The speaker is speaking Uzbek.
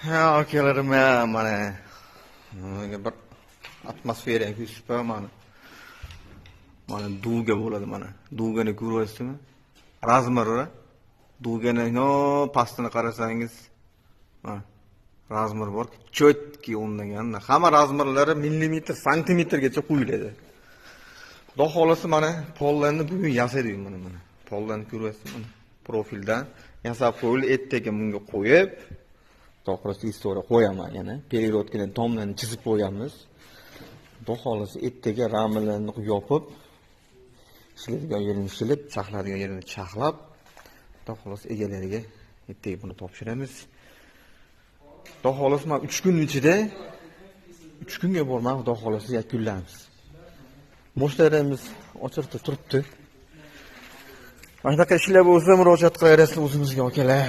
Ha, akalarim mana bir atmosfera yusib mana duvga bo'ladi mana. Duvgani ko'ryapsizmi? Razmiri. Duvgani pastini qarasangiz, mana razmir bor. Chotki o'nlagan. Hamma razmirlari millimetr, santimetrgacha qo'yiladi. Xudo xolasa mana pollarni bugun yasaydi mana. Pollarni ko'ryapsizmi mana? Profildan yasab qo'yilib, ertaga bunga qo'yib, to'g'risi istoriya qo'yaman yana. Periodkani tomlarni chizib qo'yamiz. Xudo xolasa ertaga ramlarni yopib, ishlaydigan yerini ishilib, chaqladigan yerini chaqlab, xudo xolasa egalariga ertaga buni topshiramiz. Xudo xolasa men 3 kun ichida 3 kunga bormay xudo xolasa yakunlaymiz. Boshlarimiz ochirib turibdi. Mana shunaqa ishlar bo'lsa murojaat qilaverasiz o'zimizga akalar.